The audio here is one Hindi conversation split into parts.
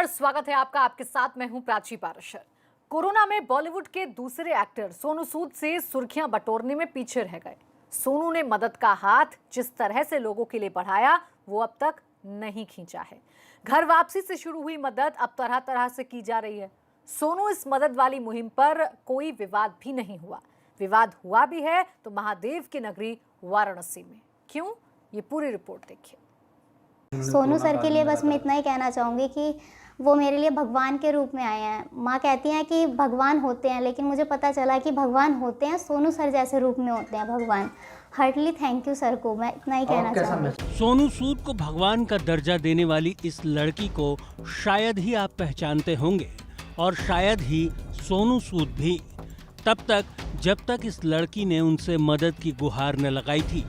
स्वागत है आपका। आपके साथ मैं हूं प्राची पाराशर। कोरोना में बॉलीवुड के दूसरे एक्टर सोनू सूद से सुर्खियां बटोरने में पीछे रह गए। सोनू ने मदद का हाथ जिस तरह से लोगों के लिए बढ़ाया वो अब तक नहीं खींचा है। घर वापसी से शुरू हुई मदद अब तरह तरह से की जा रही है। सोनू इस मदद वाली मुहिम पर कोई विवाद भी नहीं हुआ। विवाद हुआ भी है तो महादेव की नगरी वाराणसी में। क्यों, ये पूरी रिपोर्ट देखिए। सोनू सर के लिए बस मैं इतना ही कहना चाहूँगी कि वो मेरे लिए भगवान के रूप में आए हैं। माँ कहती हैं कि भगवान होते हैं, लेकिन मुझे पता चला कि भगवान होते हैं सोनू सर जैसे रूप में होते हैं भगवान। हार्टली थैंक यू सर को, मैं इतना ही कहना चाहूँगी। सोनू सूद को भगवान का दर्जा देने वाली इस लड़की को शायद ही आप पहचानते होंगे, और शायद ही सोनू सूद भी, तब तक जब तक इस लड़की ने उनसे मदद की गुहार न लगाई थी।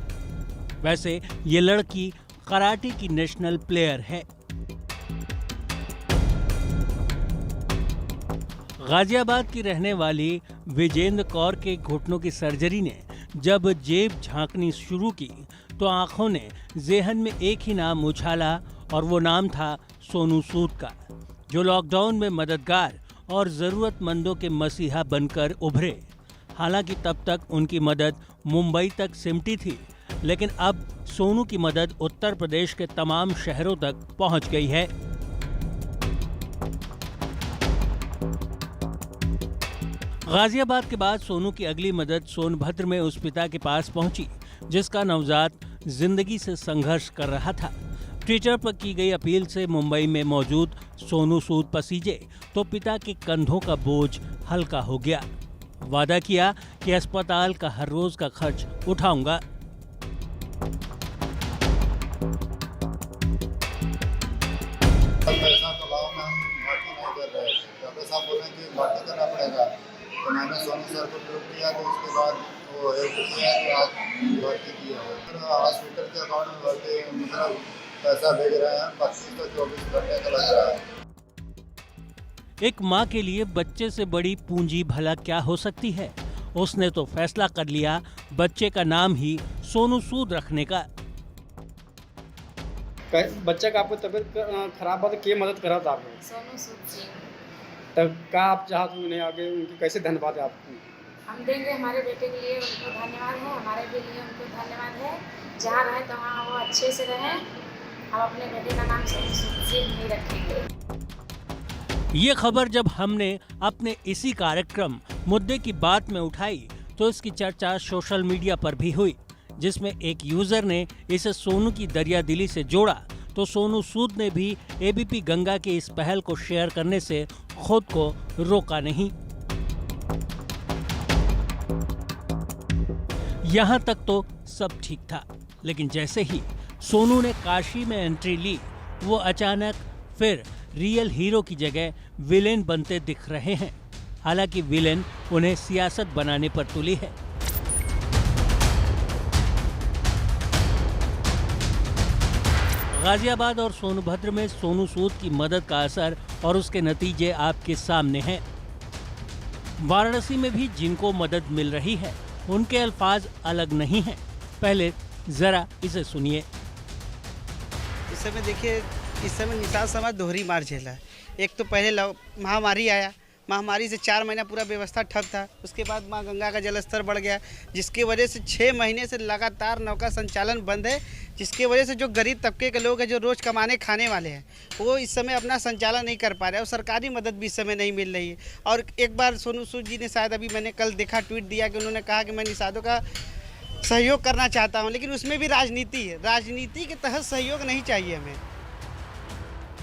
वैसे ये लड़की कराटे की नेशनल प्लेयर है। गाजियाबाद की रहने वाली विजेंद्र कौर के घुटनों की सर्जरी ने जब जेब झांकनी शुरू की तो आंखों ने जेहन में एक ही नाम उछाला, और वो नाम था सोनू सूद का, जो लॉकडाउन में मददगार और जरूरतमंदों के मसीहा बनकर उभरे। हालांकि तब तक उनकी मदद मुंबई तक सिमटी थी, लेकिन अब सोनू की मदद उत्तर प्रदेश के तमाम शहरों तक पहुंच गई है। गाजियाबाद के बाद सोनू की अगली मदद सोनभद्र में उस पिता के पास पहुंची जिसका नवजात जिंदगी से संघर्ष कर रहा था। ट्विटर पर की गई अपील से मुंबई में मौजूद सोनू सूद पसीजे तो पिता के कंधों का बोझ हल्का हो गया। वादा किया कि अस्पताल का हर रोज का खर्च उठाऊंगा। पैसा तो गाँव में हम भर्ती नहीं कर रहे थे। डॉक्टर साहब बोल रहे कि भर्ती करना पड़ेगा, तो मैंने सोनू सर को प्रयोग किया, तो उसके बाद वो हेल्प किया कि आज भर्ती किया है। फिर हॉस्पिटल के अकाउंट में भर्ती मतलब पैसा भेज रहे हैं। 25 से 24 घंटे का लग रहा है। एक माँ के लिए बच्चे से बड़ी पूंजी भला क्या हो सकती है। उसने तो फैसला कर लिया बच्चे का नाम ही सोनू सूद रखने का। बच्चा का आपको तबीयत खराब हो तो के मदद करा था आपने? सोनू सूद सिंह। तब का आप चाहते उन्हें आगे उनकी कैसे धन्यवाद है आपको? हम देंगे हमारे बेटे के लिए, उनको धन्यवाद है, हमारे के लिए उनको धन्यवाद है। जहाँ रहे तो वहाँ वो अच्छे से रहें। हम अपने बेटे का नाम सोनू सूद सिंह ही रखेंगे। ये खबर जब हमने अपने इसी कार्यक्रम मुद्दे की बात में उठाई तो इसकी चर्चा सोशल मीडिया पर भी हुई, जिसमें एक यूजर ने इसे सोनू की दरियादिली से जोड़ा तो सोनू सूद ने भी एबीपी गंगा की इस पहल को शेयर करने से खुद को रोका नहीं। यहाँ तक तो सब ठीक था, लेकिन जैसे ही सोनू ने काशी में एंट्री ली, वो अचानक फिर रियल हीरो की जगह विलेन बनते दिख रहे हैं। हालांकि विलेन उन्हें सियासत बनाने पर तुली है। गाजियाबाद और सोनभद्र में सोनू सूद की मदद का असर और उसके नतीजे आपके सामने हैं। वाराणसी में भी जिनको मदद मिल रही है उनके अल्फाज अलग नहीं हैं। पहले जरा इसे सुनिए। इस समय देखिए, इस समय निषाद समाज दोहरी मार झेला है। एक तो पहले महामारी आया, महामारी से 4 महीना पूरा व्यवस्था ठप था। उसके बाद माँ गंगा का जलस्तर बढ़ गया, जिसकी वजह से 6 महीने से लगातार नौका संचालन बंद है, जिसकी वजह से जो गरीब तबके के लोग हैं, जो रोज़ कमाने खाने वाले हैं, वो इस समय अपना संचालन नहीं कर पा रहे और सरकारी मदद भी इस समय नहीं मिल रही है। और एक बार सोनू सूद जी ने शायद अभी मैंने कल देखा ट्वीट दिया कि उन्होंने कहा कि मैं निषादों का सहयोग करना चाहता हूँ, लेकिन उसमें भी राजनीति है। राजनीति के तहत सहयोग नहीं चाहिए हमें।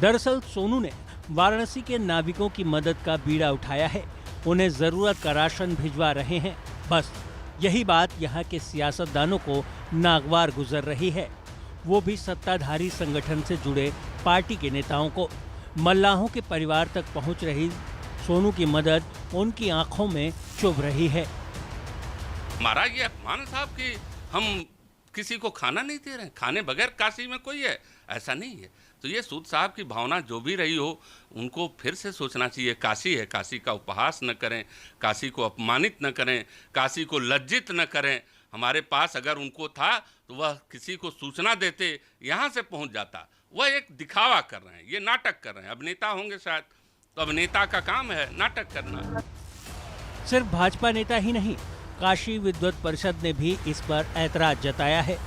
दरअसल सोनू ने वाराणसी के नाविकों की मदद का बीड़ा उठाया है। उन्हें जरूरत का राशन भिजवा रहे हैं। बस यही बात यहाँ के सियासतदानों को नागवार गुजर रही है। वो भी सत्ताधारी संगठन से जुड़े पार्टी के नेताओं को। मल्लाहों के परिवार तक पहुँच रही सोनू की मदद उनकी आंखों में चुभ रही है। हमारा ये अपमान साहब कि हम किसी को खाना नहीं दे रहे हैं, खाने बगैर काशी में कोई है, ऐसा नहीं है। तो ये सूद साहब की भावना जो भी रही हो, उनको फिर से सोचना चाहिए। काशी है, काशी का उपहास न करें, काशी को अपमानित न करें, काशी को लज्जित न करें। हमारे पास अगर उनको था तो वह किसी को सूचना देते, यहाँ से पहुँच जाता। वह एक दिखावा कर रहे हैं, ये नाटक कर रहे हैं। अभिनेता होंगे शायद, तो अभिनेता का काम है नाटक करना। सिर्फ भाजपा नेता ही नहीं, काशी विद्वत परिषद ने भी इस पर ऐतराज जताया है।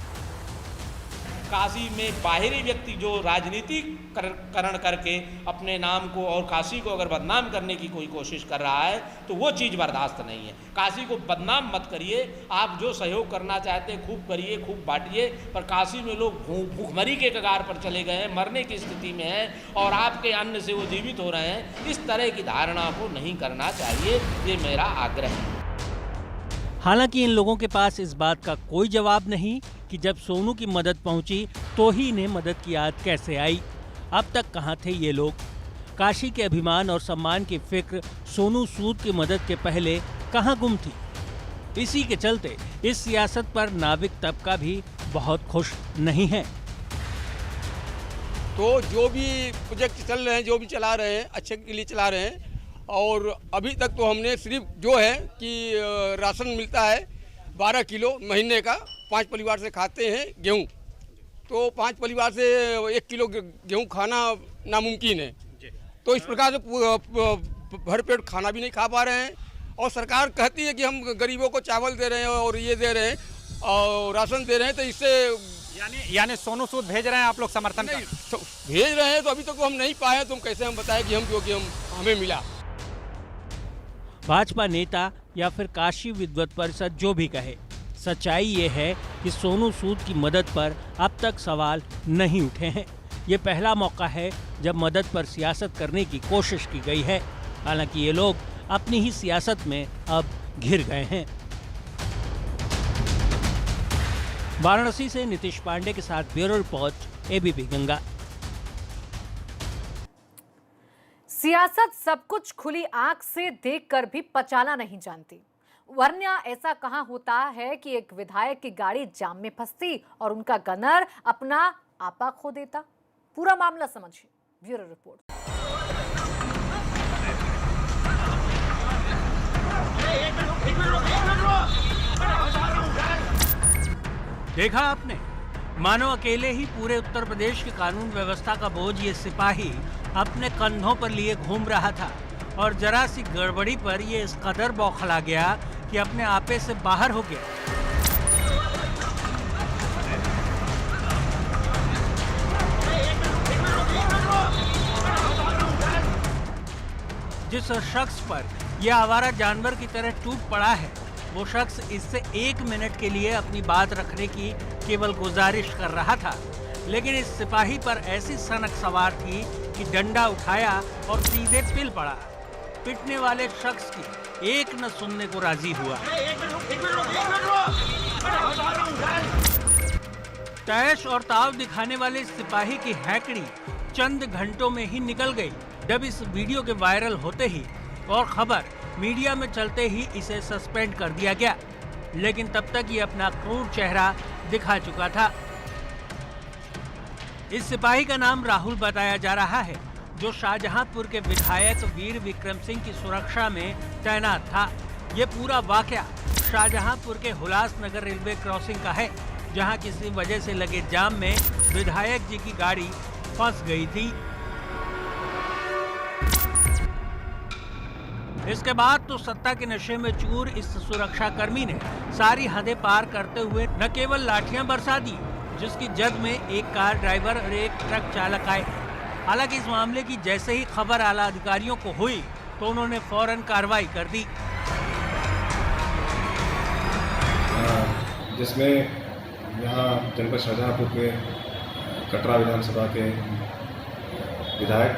काशी में बाहरी व्यक्ति जो राजनीतिकरण करके अपने नाम को और काशी को अगर बदनाम करने की कोई कोशिश कर रहा है तो वो चीज़ बर्दाश्त नहीं है। काशी को बदनाम मत करिए, आप जो सहयोग करना चाहते हैं खूब करिए, खूब बांटिए, पर काशी में लोग भूखमरी के कगार पर चले गए हैं, मरने की स्थिति में हैं और आपके अन्न से वो जीवित हो रहे हैं। इस तरह की धारणा को नहीं करना चाहिए, ये मेरा आग्रह है। हालांकि इन लोगों के पास इस बात का कोई जवाब नहीं कि जब सोनू की मदद पहुंची तो ही इन्हें मदद की याद कैसे आई। अब तक कहां थे ये लोग? काशी के अभिमान और सम्मान की फिक्र सोनू सूद की मदद के पहले कहां गुम थी? इसी के चलते इस सियासत पर नाविक तबका भी बहुत खुश नहीं है। तो जो भी प्रोजेक्ट चल रहे हैं, जो भी चला रहे हैं, अच्छे के लिए चला रहे हैं। और अभी तक तो हमने सिर्फ जो है कि राशन मिलता है 12 किलो महीने का, 5 परिवार से खाते हैं गेहूँ, तो 5 परिवार से 1 किलो गेहूँ खाना नामुमकिन है। तो इस प्रकार से भरपेट खाना भी नहीं खा पा रहे हैं। और सरकार कहती है कि हम गरीबों को चावल दे रहे हैं और ये दे रहे हैं और राशन दे रहे हैं, तो इससे यानी सोनू सूद भेज रहे हैं, आप लोग समर्थन नहीं भेज रहे हैं। तो अभी तक तो हम नहीं पाए, तो हम कैसे हम बताएं कि हमें मिला। भाजपा नेता या फिर काशी विद्वत परिषद जो भी कहे, सच्चाई ये है कि सोनू सूद की मदद पर अब तक सवाल नहीं उठे हैं। ये पहला मौका है जब मदद पर सियासत करने की कोशिश की गई है। हालांकि ये लोग अपनी ही सियासत में अब घिर गए हैं। वाराणसी से नीतीश पांडे के साथ ब्यूरो रिपोर्ट, एबीपी गंगा। सियासत सब कुछ खुली आंख से देखकर भी पचाना नहीं जानती, वरना ऐसा कहां होता है कि एक विधायक की गाड़ी जाम में फंसती और उनका गनर अपना आपा खो देता। पूरा मामला समझिए, ब्यूरो रिपोर्ट। देखा आपने, मानो अकेले ही पूरे उत्तर प्रदेश की कानून व्यवस्था का बोझ ये सिपाही अपने कंधों पर लिए घूम रहा था और जरा सी गड़बड़ी पर ये इस कदर बौखला गया कि अपने आपे से बाहर हो गया। जिस शख्स पर यह आवारा जानवर की तरह टूट पड़ा है, वो शख्स इससे 1 मिनट के लिए अपनी बात रखने की केवल गुजारिश कर रहा था, लेकिन इस सिपाही पर ऐसी सनक सवार थी कि डंडा उठाया और सीधे पिल पड़ा। पिटने वाले शख्स की एक न सुनने को राजी हुआ। तैश और ताव दिखाने वाले सिपाही की हैकड़ी चंद घंटों में ही निकल गई। जब इस वीडियो के वायरल होते ही और खबर मीडिया में चलते ही इसे सस्पेंड कर दिया गया, लेकिन तब तक ये अपना क्रूर चेहरा दिखा चुका था। इस सिपाही का नाम राहुल बताया जा रहा है, जो शाहजहांपुर के विधायक वीर विक्रम सिंह की सुरक्षा में तैनात था। ये पूरा वाकया शाहजहांपुर के हुलासनगर रेलवे क्रॉसिंग का है, जहां किसी वजह से लगे जाम में विधायक जी की गाड़ी फंस गई थी। इसके बाद तो सत्ता के नशे में चूर इस सुरक्षा कर्मी ने सारी हदें पार करते हुए न केवल लाठियां बरसा दी, जिसकी जद में एक कार ड्राइवर और एक ट्रक चालक आए। हालांकि इस मामले की जैसे ही खबर आला अधिकारियों को हुई तो उन्होंने फौरन कार्रवाई कर दी, जिसमें यहाँ जनपद शाहजहांपुर के कटरा विधानसभा के विधायक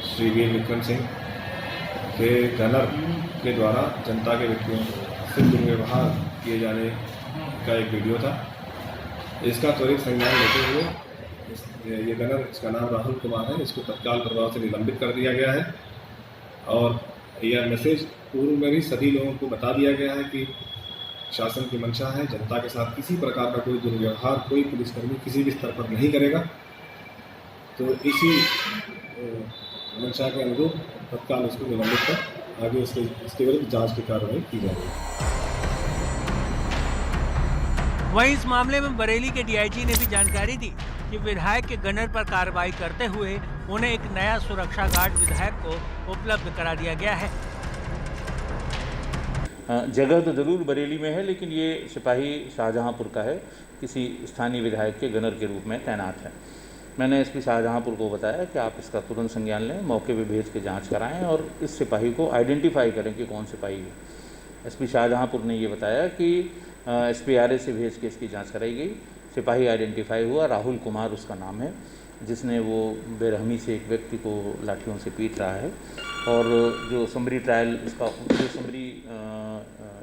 श्री वीर विक्रम सिंह के गनर के द्वारा जनता के व्यक्तियों से दुर्व्यवहार किए जाने का एक वीडियो था। इसका त्वरित संज्ञान लेते हुए ये गनर, इसका नाम राहुल कुमार है, इसको तत्काल प्रभाव से निलंबित कर दिया गया है। और यह मैसेज पूर्व में भी सभी लोगों को बता दिया गया है कि शासन की मंशा है जनता के साथ किसी प्रकार का कोई दुर्व्यवहार कोई पुलिसकर्मी किसी भी स्तर पर नहीं करेगा। तो इसी मंशा के अनुरूप तत्काल उसको निलंबित कर आगे इसके विरुद्ध जांच की कार्रवाई की जाएगी। वहीं इस मामले में बरेली के डीआईजी ने भी जानकारी दी कि कि विधायक के गनर पर कार्रवाई करते हुए उन्हें एक नया सुरक्षा गार्ड विधायक को उपलब्ध करा दिया गया है। जगह तो जरूर बरेली में है, लेकिन ये सिपाही शाहजहांपुर का है, किसी स्थानीय विधायक के गनर के रूप में तैनात है। मैंने एसपी शाहजहांपुर को बताया कि आप इसका तुरंत संज्ञान लें, मौके पे भेज के जांच कराएं और इस सिपाही को आइडेंटिफाई करें कि कौन सिपाही है। एसपी शाहजहांपुर ने ये बताया कि SPRA से भेज के इसकी जांच कराई गई। सिपाही आइडेंटिफाई हुआ, राहुल कुमार उसका नाम है, जिसने वो बेरहमी से एक व्यक्ति को लाठियों से पीट रहा है। और जो समरी ट्रायल इसका जो समरी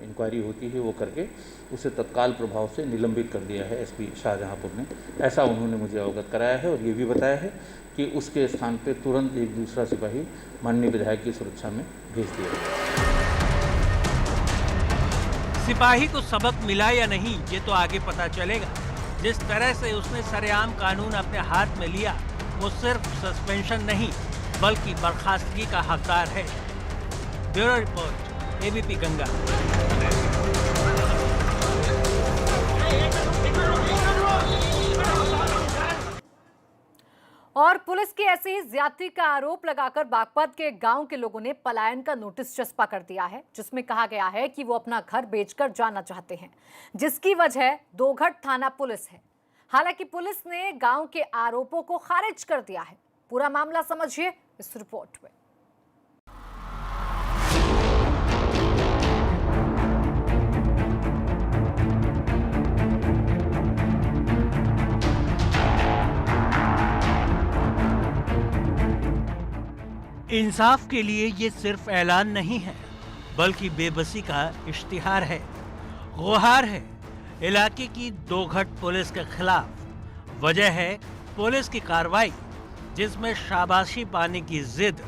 इंक्वायरी होती है वो करके उसे तत्काल प्रभाव से निलंबित कर दिया है एसपी शाहजहांपुर ने। ऐसा उन्होंने मुझे अवगत कराया है और ये भी बताया है कि उसके स्थान पे तुरंत एक दूसरा सिपाही माननीय विधायक की सुरक्षा में भेज दिया गया। सिपाही को सबक मिला या नहीं ये तो आगे पता चलेगा। जिस तरह से उसने सरेआम कानून अपने हाथ में लिया वो सिर्फ सस्पेंशन नहीं बल्कि बर्खास्तगी का हकदार है। Bureau report, ABP Ganga. और पुलिस की ऐसे ही ज्यादती का आरोप लगाकर बागपत के गांव के लोगों ने पलायन का नोटिस चस्पा कर दिया है, जिसमें कहा गया है कि वो अपना घर बेचकर जाना चाहते हैं, जिसकी वजह दोघट थाना पुलिस है। हालांकि पुलिस ने गांव के आरोपों को खारिज कर दिया है। पूरा मामला समझिए इस रिपोर्ट में। इंसाफ के लिए ये सिर्फ ऐलान नहीं है बल्कि बेबसी का इश्तिहार है, गुहार है इलाके की दोघट पुलिस के खिलाफ। वजह है पुलिस की कार्रवाई, जिसमें शाबाशी पाने की जिद,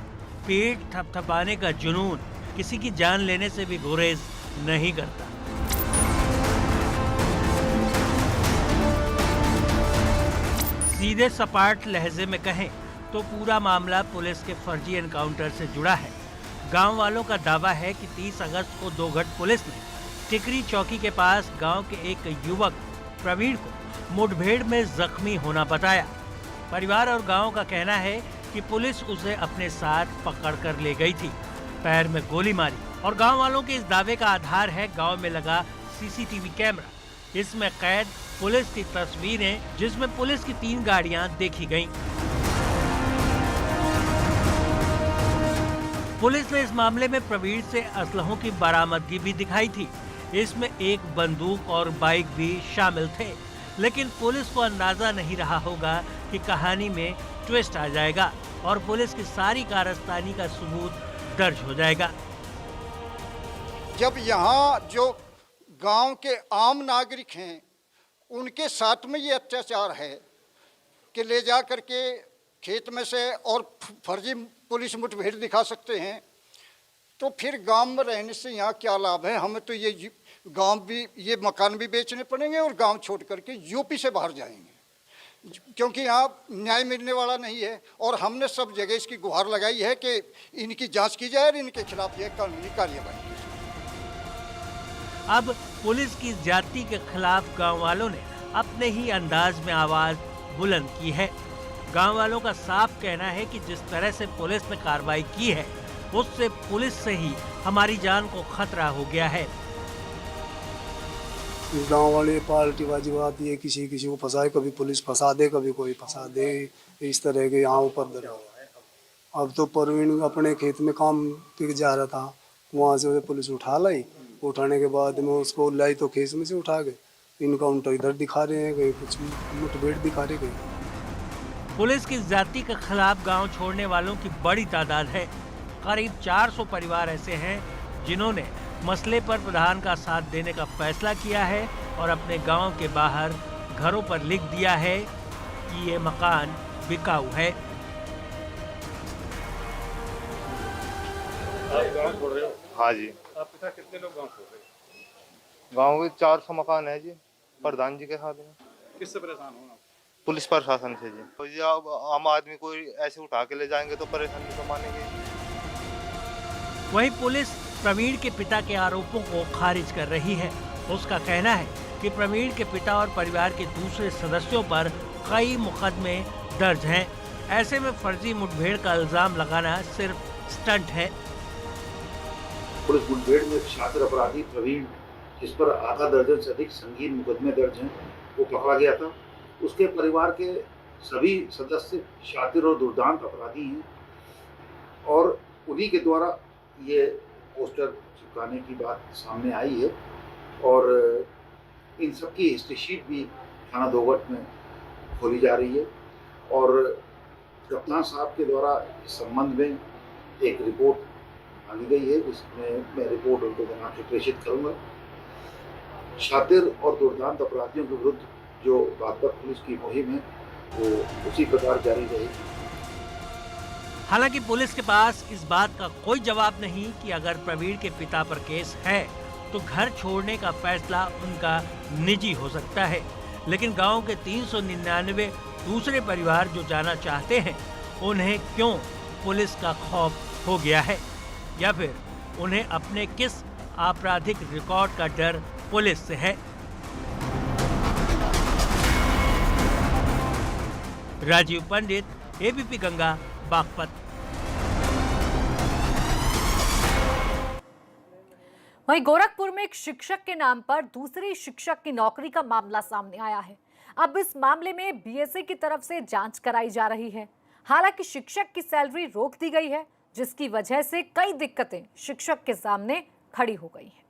पीठ थपथपाने का जुनून किसी की जान लेने से भी गुरेज नहीं करता। सीधे सपाट लहजे में कहें तो पूरा मामला पुलिस के फर्जी एनकाउंटर से जुड़ा है। गांव वालों का दावा है कि 30 अगस्त को दोघट पुलिस ने टिकरी चौकी के पास गांव के एक युवक प्रवीण को मुठभेड़ में जख्मी होना बताया। परिवार और गांव का कहना है कि पुलिस उसे अपने साथ पकड़ कर ले गई थी, पैर में गोली मारी। और गांव वालों के इस दावे का आधार है गांव में लगा CCTV कैमरा। इसमें कैद पुलिस की तस्वीरें, जिसमें पुलिस की 3 गाड़ियां देखी गईं। पुलिस ने इस मामले में प्रवीण से असलहों की बरामदगी भी दिखाई थी। इसमें एक बंदूक और बाइक भी शामिल थे, लेकिन पुलिस को अंदाजा नहीं रहा होगा कि कहानी में ट्विस्ट आ जाएगा और पुलिस की सारी कारस्तानी का सबूत दर्ज हो जाएगा। जब यहाँ जो गांव के आम नागरिक हैं उनके साथ में ये अत्याचार है कि ले जा करके खेत में से और फर्जी पुलिस मुठभेड़ दिखा सकते हैं, तो फिर गांव में रहने से यहाँ क्या लाभ है? हमें तो ये गांव भी, ये मकान भी बेचने पड़ेंगे और गांव छोड़ करके यूपी से बाहर जाएंगे, क्योंकि यहाँ न्याय मिलने वाला नहीं है। और हमने सब जगह इसकी गुहार लगाई है कि इनकी जांच की जाए और इनके खिलाफ यह कानूनी कार्रवाई की जाए। अब पुलिस की ज्यादती के खिलाफ गांव वालों ने अपने ही अंदाज में आवाज बुलंद की है। गांव वालों का साफ कहना है कि जिस तरह से पुलिस ने कार्रवाई की है उससे पुलिस से ही हमारी जान को खतरा हो गया है। गांव वाले पार्टीबाजी आती है, किसी किसी को फंसाए, कभी पुलिस फंसा दे, कभी कोई फंसा दे, इस तरह के यहाँ ऊपर दर। अब तो प्रवीण अपने खेत में काम पे जा रहा था, वहाँ से पुलिस उठा लाई। उठाने के बाद में उसको लाई तो खेत में से उठा गए। इनकाउंटर इधर दिखा रहे हैं, कहीं कुछ मुठभेड़ दिखा रहे गए। पुलिस की ज्यादती के खिलाफ गांव छोड़ने वालों की बड़ी तादाद है। करीब 400 परिवार ऐसे हैं जिन्होंने मसले पर प्रधान का साथ देने का फैसला किया है और अपने गांव के बाहर घरों पर लिख दिया है कि ये मकान बिकाऊ है। आप गांव छोड़ रहे हो? हाँ जी। आपके साथ कितने लोग गांव छोड़ रहे हैं? गांव में 400 मकान है जी, प्रधान जी के साथ में। किससे परेशान हो? पुलिस प्रशासन से जी। तो जी अब आम आदमी को ऐसे उठा के ले जाएंगे तो परेशानी तो मानेंगे। वहीं पुलिस प्रवीण के पिता के आरोपों को खारिज कर रही है। उसका कहना है कि प्रवीण के पिता और परिवार के दूसरे सदस्यों पर कई मुकदमे दर्ज हैं। ऐसे में फर्जी मुठभेड़ का इल्जाम लगाना सिर्फ स्टंट है। पुलिस मुठभेड़ में एक छात्र अपराधी प्रवीण, जिस पर आधा दर्जन से अधिक संगीन मुकदमे दर्ज हैं, वो पकड़ा गया था। उसके परिवार के सभी सदस्य शातिर और दुर्दांत अपराधी हैं और उन्हीं के द्वारा ये पोस्टर चिपकाने की बात सामने आई है और इन सब की हिस्ट्री शीट भी थाना दोगट में खोली जा रही है और कप्तान साहब के द्वारा इस संबंध में एक रिपोर्ट मांगी गई है, जिसमें मैं रिपोर्ट उनको बना के प्रेषित करूँगा। शातिर और दुर्दांत अपराधियों के विरुद्ध जो बागपत पुलिस की मुहिम है वो उसी प्रकार जारी रहेगी। हालांकि पुलिस के पास इस बात का कोई जवाब नहीं कि अगर प्रवीण के पिता पर केस है तो घर छोड़ने का फैसला उनका निजी हो सकता है, लेकिन गांव के 399 दूसरे परिवार जो जाना चाहते हैं, उन्हें क्यों पुलिस का खौफ हो गया है या फिर उन्हें अपने किस आपराधिक रिकॉर्ड का डर पुलिस से है। राजीव पंडित, एबीपी गंगा, बागपत। वहीं गोरखपुर में एक शिक्षक के नाम पर दूसरे शिक्षक की नौकरी का मामला सामने आया है। अब इस मामले में बीएसए की तरफ से जांच कराई जा रही है। हालांकि शिक्षक की सैलरी रोक दी गई है, जिसकी वजह से कई दिक्कतें शिक्षक के सामने खड़ी हो गई हैं।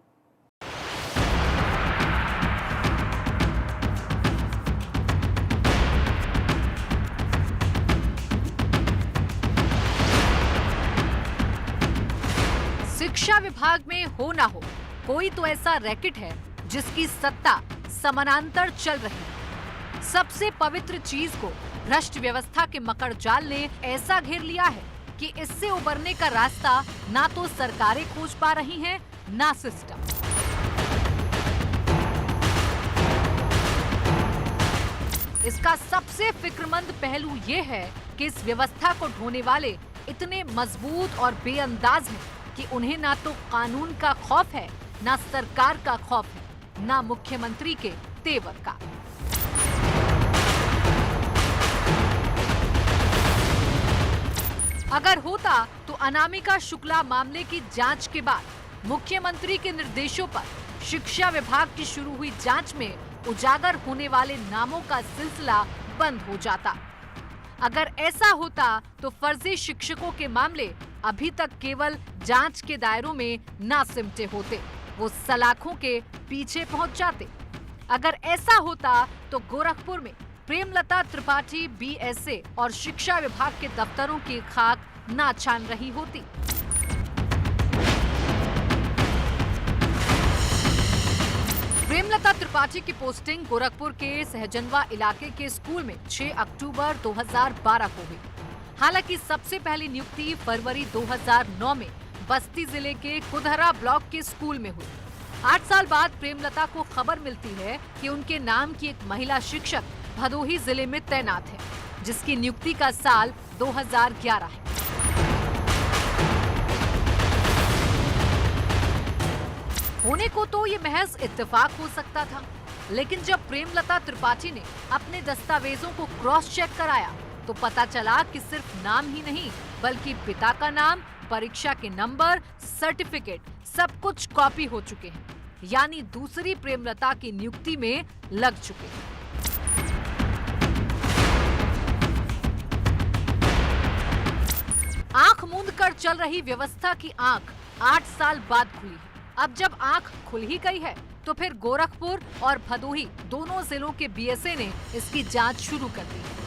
शिक्षा विभाग में हो ना हो, कोई तो ऐसा रैकेट है जिसकी सत्ता समानांतर चल रही है। सबसे पवित्र चीज को भ्रष्ट व्यवस्था के मकड़ जाल ने ऐसा घेर लिया है कि इससे उबरने का रास्ता ना तो सरकारें खोज पा रही हैं, ना सिस्टम। इसका सबसे फिक्रमंद पहलू ये है कि इस व्यवस्था को ढोने वाले इतने मजबूत और बेअंदाज हैं कि उन्हें ना तो कानून का खौफ है, ना सरकार का खौफ है, ना मुख्यमंत्री के तेवर का। अगर होता तो अनामिका शुक्ला मामले की जांच के बाद मुख्यमंत्री के निर्देशों पर शिक्षा विभाग की शुरू हुई जांच में उजागर होने वाले नामों का सिलसिला बंद हो जाता। अगर ऐसा होता तो फर्जी शिक्षकों के मामले अभी तक केवल जांच के दायरों में ना सिमटे होते, वो सलाखों के पीछे पहुंच जाते। अगर ऐसा होता तो गोरखपुर में प्रेमलता त्रिपाठी बीएसए और शिक्षा विभाग के दफ्तरों की खाक ना छान रही होती। प्रेमलता त्रिपाठी की पोस्टिंग गोरखपुर के सहजनवा इलाके के स्कूल में 6 अक्टूबर 2012 को हुई। हालांकि सबसे पहली नियुक्ति फरवरी 2009 में बस्ती जिले के कुदहरा ब्लॉक के स्कूल में हुई। 8 साल बाद प्रेमलता को खबर मिलती है कि उनके नाम की एक महिला शिक्षक भदोही जिले में तैनात है, जिसकी नियुक्ति का साल 2011 है। होने को तो ये महज इत्तेफाक हो सकता था, लेकिन जब प्रेमलता त्रिपाठी ने अपने दस्तावेजों को क्रॉस चेक कराया तो पता चला कि सिर्फ नाम ही नहीं बल्कि पिता का नाम, परीक्षा के नंबर, सर्टिफिकेट सब कुछ कॉपी हो चुके हैं, यानी दूसरी प्रेमलता की नियुक्ति में लग चुके हैं। आंख मूंद कर चल रही व्यवस्था की आंख 8 साल बाद खुली। अब जब आंख खुल ही गई है तो फिर गोरखपुर और भदोही दोनों जिलों के बीएसए ने इसकी जांच शुरू कर दी है।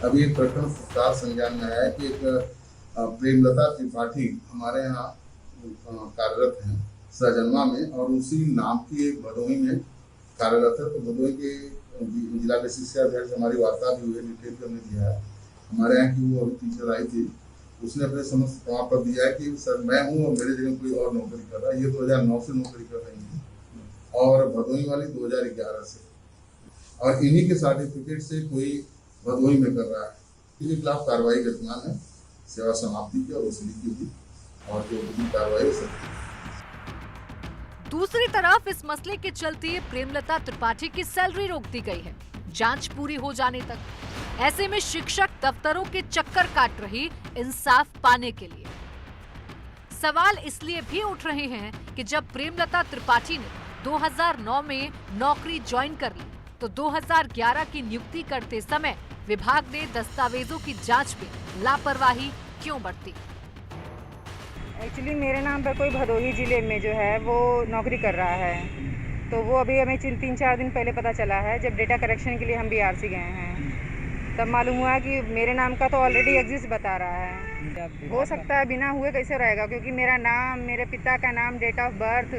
अभी एक प्रकरण तत्काल संज्ञान में आया है कि एक प्रेमलता त्रिपाठी हमारे यहाँ कार्यरत हैं सहजनवा में, और उसी नाम की एक भदोही में कार्यरत है। तो भदोही के जिला बेसिक शिक्षा अध्यक्ष से हमारी वार्ता भी हुई है, डिटेल करने दिया है। हमारे यहाँ की वो अभी टीचर आई थी, उसने अपने समस्त प्रमाण पत्र दिया है कि सर मैं हूँ और मेरे जगह कोई और नौकरी कर रहा है। ये 2009 से नौकरी कर रही है और भदोही वाली 2011 से, और इन्हीं के सर्टिफिकेट से कोई भदोही में कर रहा है। इनके खिलाफ कार्रवाई वर्तमान है, सेवा समाप्ति की और वसूली की भी, और जो भी कार्रवाई सकती है। दूसरी तरफ इस मसले के चलते प्रेमलता त्रिपाठी की सैलरी रोक दी गई है। जांच पूरी हो जाने तक। ऐसे में शिक्षक दफ्तरों के चक्कर काट रही इंसाफ पाने के लिए। सवाल इसलिए भी उठ रहे हैं कि जब प्रेमलता त्रिपाठी ने 2009 में नौकरी ज्वाइन कर ली तो 2011 की नियुक्ति करते समय विभाग ने दस्तावेजों की जांच में लापरवाही क्यों बरती? एक्चुअली मेरे नाम पर कोई भदोही जिले में जो है वो नौकरी कर रहा है, तो वो अभी हमें 3-4 दिन पहले पता चला है। जब डेटा करेक्शन के लिए हम BRC गए हैं तब मालूम हुआ कि मेरे नाम का तो ऑलरेडी एग्जिस्ट बता रहा है। हो सकता है बिना हुए कैसे रहेगा, क्योंकि मेरा नाम, मेरे पिता का नाम, डेट ऑफ बर्थ,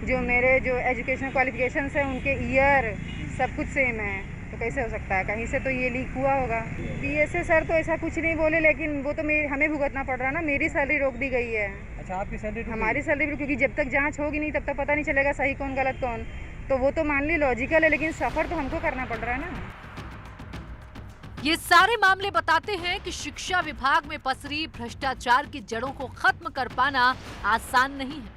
जो मेरे जो एजुकेशन क्वालिफिकेशंस हैं उनके ईयर सब कुछ सेम है, तो कैसे हो सकता है? कहीं से तो ये लीक हुआ होगा। PSA सर तो ऐसा कुछ नहीं बोले, लेकिन वो तो हमें भुगतना पड़ रहा ना। मेरी सैलरी रोक दी गई है। अच्छा, आपकी सैलरी? हमारी सैलरी, क्योंकि जब तक जांच होगी नहीं तब तक पता नहीं चलेगा सही कौन गलत कौन। तो वो तो मान ली लॉजिकल है, लेकिन सफर तो हमको करना पड़ रहा है ना। ये सारे मामले बताते हैं कि शिक्षा विभाग में पसरी भ्रष्टाचार की जड़ों को खत्म कर पाना आसान नहीं है।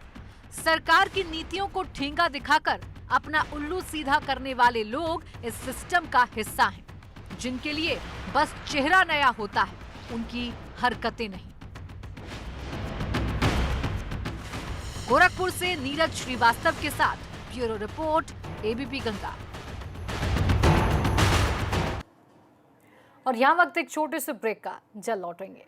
सरकार की नीतियों को ठेंगा दिखाकर अपना उल्लू सीधा करने वाले लोग इस सिस्टम का हिस्सा हैं, जिनके लिए बस चेहरा नया होता है, उनकी हरकतें नहीं। गोरखपुर से नीरज श्रीवास्तव के साथ ब्यूरो रिपोर्ट, ABP गंगा। और यहाँ वक्त एक छोटे से ब्रेक का, जल्द लौटेंगे।